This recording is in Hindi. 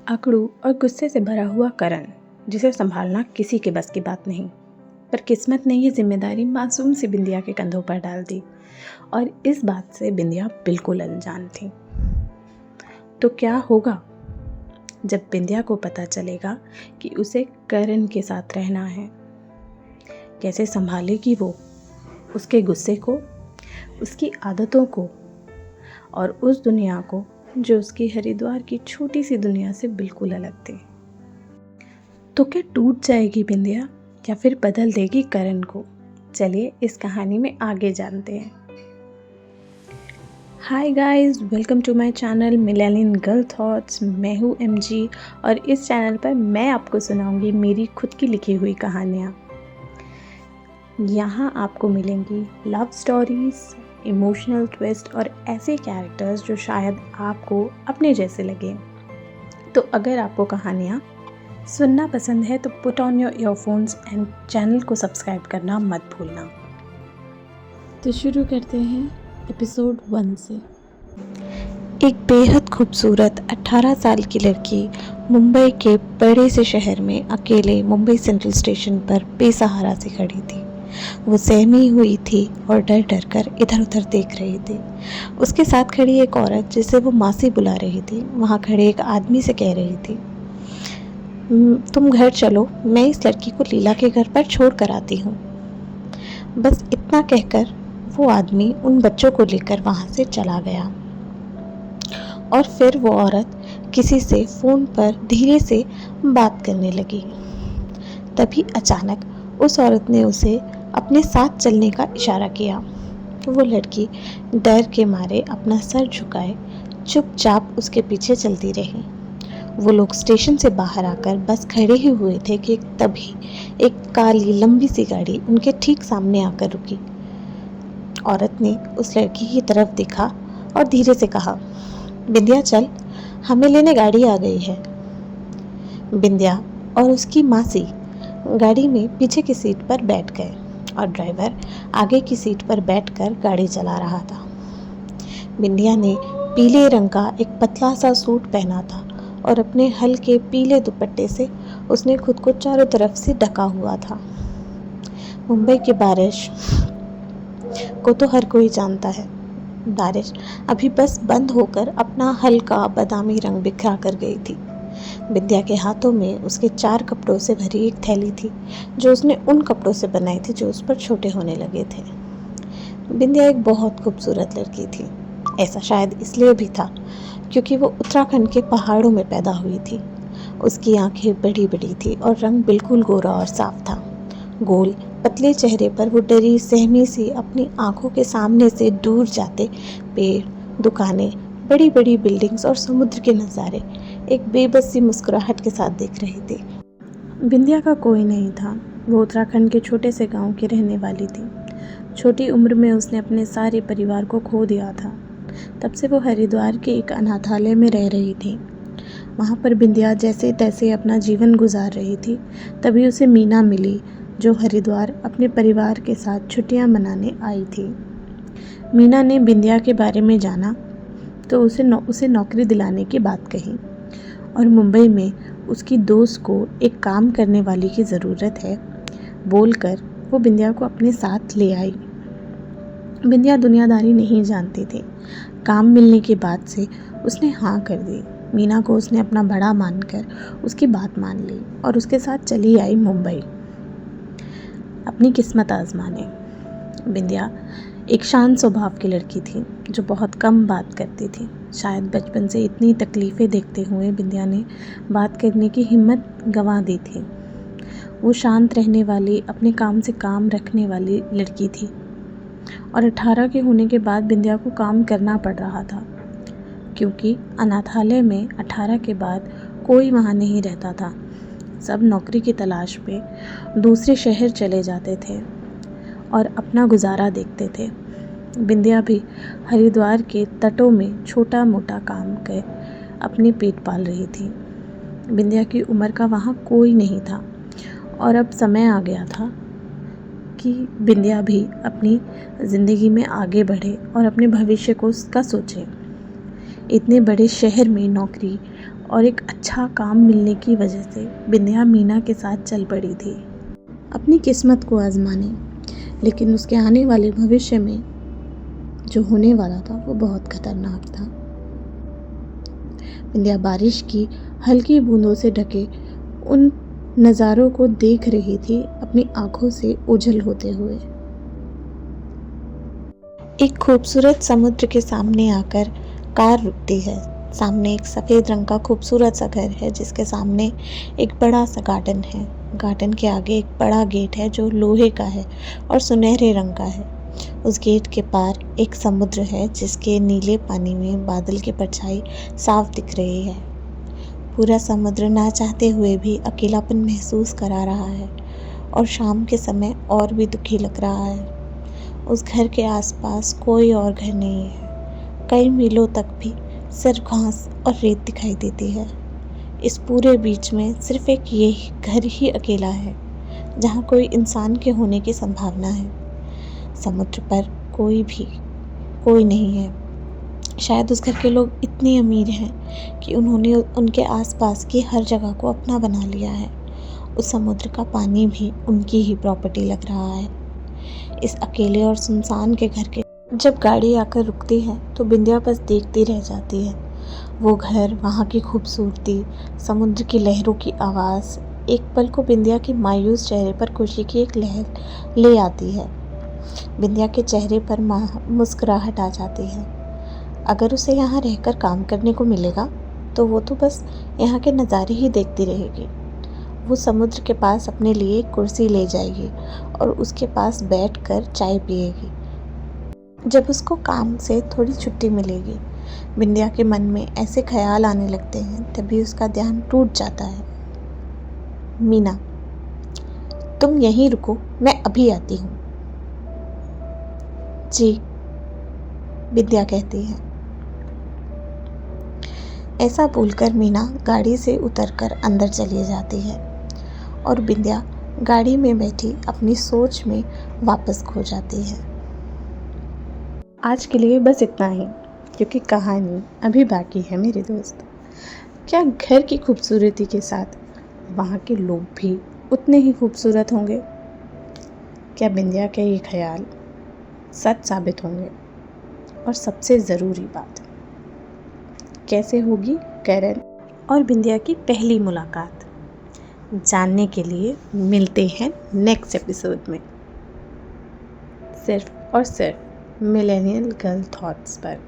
अकड़ू और गुस्से से भरा हुआ करण, जिसे संभालना किसी के बस की बात नहीं। पर किस्मत ने ये जिम्मेदारी मासूम सी बिंदिया के कंधों पर डाल दी और इस बात से बिंदिया बिल्कुल अनजान थी। तो क्या होगा जब बिंदिया को पता चलेगा कि उसे करण के साथ रहना है? कैसे संभालेगी वो उसके गुस्से को, उसकी आदतों को और उस दुनिया को जो उसकी हरिद्वार की छोटी सी दुनिया से बिल्कुल अलग थी? तो क्या टूट जाएगी बिंदिया या फिर बदल देगी करण को? चलिए इस कहानी में आगे जानते हैं। Hi guys, welcome to my channel Millennial Girl Thoughts. मैं हूँ MG और इस चैनल पर मैं आपको सुनाऊंगी मेरी खुद की लिखी हुई कहानियाँ। यहाँ आपको मिलेंगी लव स्टोरीज, इमोशनल ट्विस्ट और ऐसे कैरेक्टर्स जो शायद आपको अपने जैसे लगे। तो अगर आपको कहानियाँ सुनना पसंद है तो put on your earphones and channel को सब्सक्राइब करना मत भूलना। तो शुरू करते हैं एपिसोड 1 से। एक बेहद खूबसूरत 18 साल की लड़की मुंबई के बड़े से शहर में अकेले मुंबई सेंट्रल स्टेशन पर बेसहारा से खड़ी थी। वो सहमी हुई थी और डर डर कर इधर उधर देख रही थी। उसके साथ खड़ी एक औरत जिसे वो मासी बुला रही थी, वहाँ खड़े एक आदमी से कह रही थी, तुम घर चलो, मैं इस लड़की को लीला के घर पर छोड़ कर आती हूँ। बस इतना कहकर वो आदमी उन बच्चों को लेकर वहाँ से चला गया और फिर वो औरत किसी से फ़ोन पर धीरे से बात करने लगी। तभी अचानक उस औरत ने उसे अपने साथ चलने का इशारा किया। वो लड़की डर के मारे अपना सर झुकाए चुपचाप उसके पीछे चलती रही। वो लोग स्टेशन से बाहर आकर बस खड़े ही हुए थे कि तभी एक काली लंबी सी गाड़ी उनके ठीक सामने आकर रुकी। औरत ने उस लड़की की तरफ देखा और धीरे से कहा, बिंदिया चल, हमें लेने गाड़ी आ गई है। बिंदिया और उसकी मासी गाड़ी में पीछे की सीट पर बैठ गए और ड्राइवर आगे की सीट पर बैठकर गाड़ी चला रहा था। बिंदिया ने पीले रंग का एक पतला सा सूट पहना था और अपने हल्के पीले दुपट्टे से उसने खुद को चारों तरफ से ढका हुआ था। मुंबई की बारिश को तो हर कोई जानता है। बारिश अभी बस बंद होकर अपना हल्का बादामी रंग बिखरा कर गई थी। बिंदिया के हाथों में उसके 4 कपड़ों से भरी एक थैली थी जो उसने उन कपड़ों से बनाई थी जो उस पर छोटे होने लगे थे। बिंदिया एक बहुत खूबसूरत लड़की थी। ऐसा शायद इसलिए भी था क्योंकि वो उत्तराखंड के पहाड़ों में पैदा हुई थी। उसकी आंखें बड़ी बड़ी थी और रंग बिल्कुल गोरा और साफ था। गोल पतले चेहरे पर वो डरी सहमी सी अपनी आंखों के सामने से दूर जाते पेड़, दुकानें, बड़ी बड़ी बिल्डिंग्स और समुद्र के नज़ारे एक बेबस सी मुस्कुराहट के साथ देख रही थी। बिंदिया का कोई नहीं था। वो उत्तराखंड के छोटे से गांव की रहने वाली थी। छोटी उम्र में उसने अपने सारे परिवार को खो दिया था। तब से वो हरिद्वार के एक अनाथालय में रह रही थी। वहाँ पर बिंदिया जैसे तैसे अपना जीवन गुजार रही थी। तभी उसे मीना मिली जो हरिद्वार अपने परिवार के साथ छुट्टियां मनाने आई थी। मीना ने बिंदिया के बारे में जाना तो उसे नौकरी दिलाने की बात कही और मुंबई में उसकी दोस्त को एक काम करने वाली की ज़रूरत है बोलकर वो बिंदिया को अपने साथ ले आई। बिंदिया दुनियादारी नहीं जानती थी। काम मिलने के बाद से उसने हाँ कर दी। मीना को उसने अपना बड़ा मानकर उसकी बात मान ली और उसके साथ चली आई मुंबई अपनी किस्मत आजमाने। बिंदिया एक शांत स्वभाव की लड़की थी जो बहुत कम बात करती थी। शायद बचपन से इतनी तकलीफ़ें देखते हुए बिंदिया ने बात करने की हिम्मत गंवा दी थी। वो शांत रहने वाली, अपने काम से काम रखने वाली लड़की थी और 18 के होने के बाद बिंदिया को काम करना पड़ रहा था क्योंकि अनाथालय में 18 के बाद कोई वहाँ नहीं रहता था। सब नौकरी की तलाश में दूसरे शहर चले जाते थे और अपना गुजारा देखते थे। बिंदिया भी हरिद्वार के तटों में छोटा मोटा काम कर अपने पेट पाल रही थी। बिंदिया की उम्र का वहाँ कोई नहीं था और अब समय आ गया था कि बिंदिया भी अपनी ज़िंदगी में आगे बढ़े और अपने भविष्य को उसका सोचे। इतने बड़े शहर में नौकरी और एक अच्छा काम मिलने की वजह से बिंदिया मीना के साथ चल पड़ी थी अपनी किस्मत को आजमाने। लेकिन उसके आने वाले भविष्य में जो होने वाला था वो बहुत खतरनाक था। बिंदिया बारिश की हल्की बूंदों से ढके उन नज़ारों को देख रही थी अपनी आंखों से ओझल होते हुए। एक खूबसूरत समुद्र के सामने आकर कार रुकती है। सामने एक सफ़ेद रंग का खूबसूरत सा घर है जिसके सामने एक बड़ा सा गार्डन है। गार्डन के आगे एक बड़ा गेट है जो लोहे का है और सुनहरे रंग का है। उस गेट के पार एक समुद्र है जिसके नीले पानी में बादल की परछाई साफ दिख रही है। पूरा समुद्र ना चाहते हुए भी अकेलापन महसूस करा रहा है और शाम के समय और भी दुखी लग रहा है। उस घर के आसपास कोई और घर नहीं है। कई मीलों तक भी सिर्फ घास और रेत दिखाई देती है। इस पूरे बीच में सिर्फ एक यही घर ही अकेला है जहाँ कोई इंसान के होने की संभावना है। समुद्र पर कोई नहीं है। शायद उस घर के लोग इतने अमीर हैं कि उन्होंने उनके आसपास की हर जगह को अपना बना लिया है। उस समुद्र का पानी भी उनकी ही प्रॉपर्टी लग रहा है। इस अकेले और सुनसान के घर के जब गाड़ी आकर रुकती है तो बिंदिया बस देखती रह जाती है। वो घर, वहाँ की खूबसूरती, समुद्र की लहरों की आवाज़ एक पल को बिंदिया के मायूस चेहरे पर खुशी की एक लहर ले आती है। बिंदिया के चेहरे पर मुस्कुराहट आ जाती है। अगर उसे यहाँ रहकर काम करने को मिलेगा तो वो तो बस यहाँ के नज़ारे ही देखती रहेगी। वो समुद्र के पास अपने लिए एक कुर्सी ले जाएगी और उसके पास बैठकर चाय पिएगी। जब उसको काम से थोड़ी छुट्टी मिलेगी, बिंदिया के मन में ऐसे ख्याल आने लगते हैं, तभी उसका ध्यान टूट जाता है। मीना, तुम यहीं रुको, मैं अभी आती हूँ। जी, बिंदिया कहती है। ऐसा बोलकर मीना गाड़ी से उतरकर अंदर चली जाती है और बिंदिया गाड़ी में बैठी अपनी सोच में वापस खो जाती है। आज के लिए बस इतना ही, क्योंकि कहानी अभी बाकी है मेरे दोस्त। क्या घर की खूबसूरती के साथ वहाँ के लोग भी उतने ही खूबसूरत होंगे? क्या बिंदिया के ये ख्याल सच साबित होंगे? और सबसे ज़रूरी बात, कैसे होगी करण और बिंदिया की पहली मुलाकात? जानने के लिए मिलते हैं नेक्स्ट एपिसोड में, सिर्फ और सिर्फ मिलेनियल गर्ल थॉट्स पर।